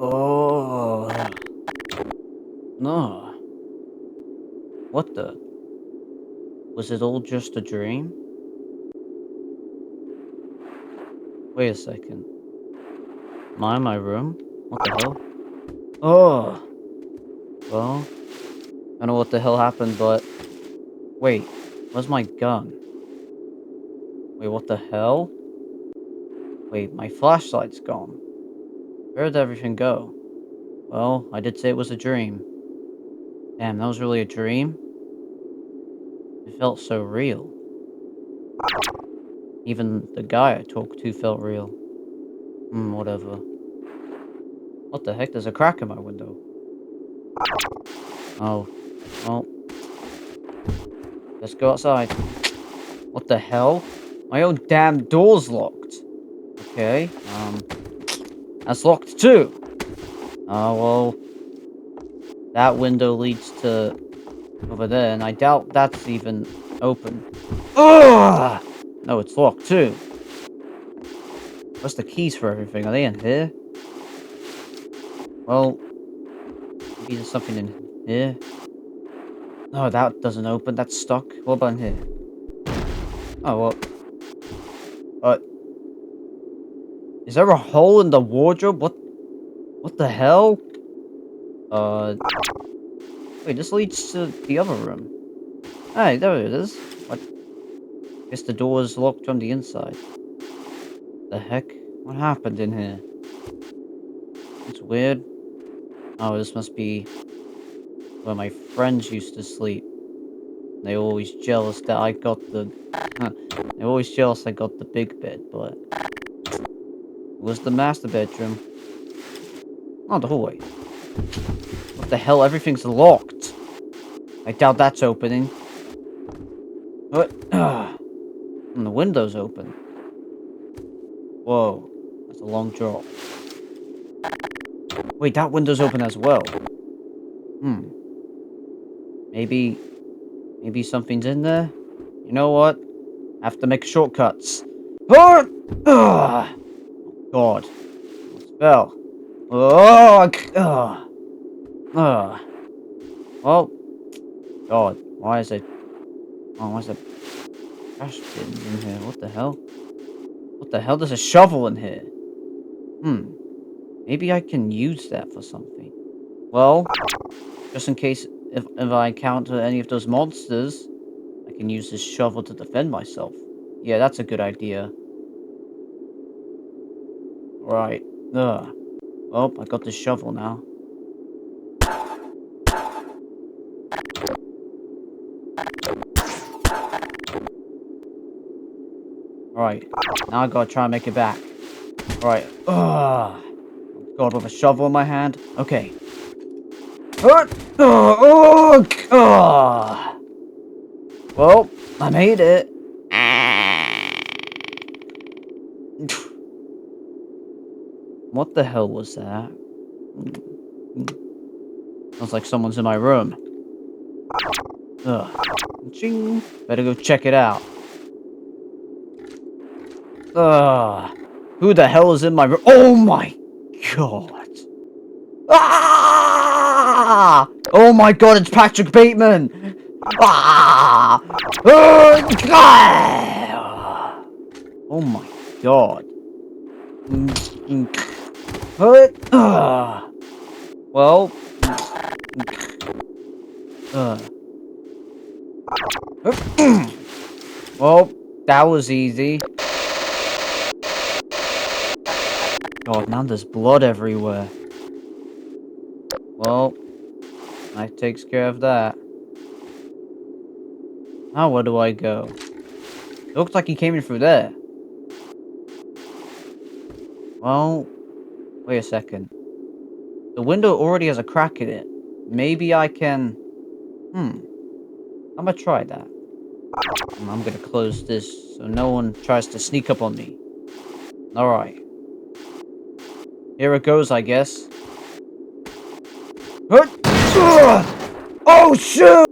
Oh, no. What the? Was it all just a dream? Wait a second. Am I in my room? What the hell? Oh, well, I don't know what the hell happened, but wait, where's my gun? Wait, what the hell? Wait, my flashlight's gone. Where did everything go? Well, I did say it was a dream. Damn, that was really a dream? It felt so real. Even the guy I talked to felt real. Whatever. What the heck? There's a crack in my window. Oh. Well, let's go outside. What the hell? My own damn door's locked. Okay, that's locked too. Oh, well, that window leads to over there, and I doubt that's even open. Ugh! No, it's locked too. What's the keys for everything? Are they in here? Well, maybe there's something in here. No, that doesn't open. That's stuck. What about in here? Oh, well. Is there a hole in the wardrobe? What the hell? Uh, wait, this leads to the other room. Hey, there it is. What? Guess the door is locked from the inside. The heck? What happened in here? It's weird. Oh, this must be where my friends used to sleep. They were always jealous that I got the... They were always jealous I got the big bed, but... It was the master bedroom. Oh, the hallway. What the hell? Everything's locked. I doubt that's opening. What? And the window's open. Whoa. That's a long drop. Wait, that window's open as well. Maybe... Maybe something's in there? You know what? I have to make shortcuts. Oh! God. Spell. Oh! Well... God. Why is it... Oh, why is there trash bins in here? What the hell? What the hell? There's a shovel in here. Maybe I can use that for something. Well, just in case if I encounter any of those monsters, I can use this shovel to defend myself. Yeah, that's a good idea. Right. Ugh. Oh, I got this shovel now. Alright. Now I gotta try and make it back. Alright. Ugh. God, with a shovel in my hand. Okay. Well, I made it. What the hell was that? Sounds like someone's in my room. Ugh. Ching. Better go check it out. Ugh. Who the hell is in my room? Oh my god. Ah! Oh my god, it's Patrick Bateman! Ah! Oh my god. Well. Well, that was easy. God, now there's blood everywhere. Well, that takes care of that. Now where do I go? It looks like he came in through there. Well, wait a second. The window already has a crack in it. Maybe I can... I'm gonna try that. I'm gonna close this so no one tries to sneak up on me. Alright. Here it goes, I guess. Oh, shoot!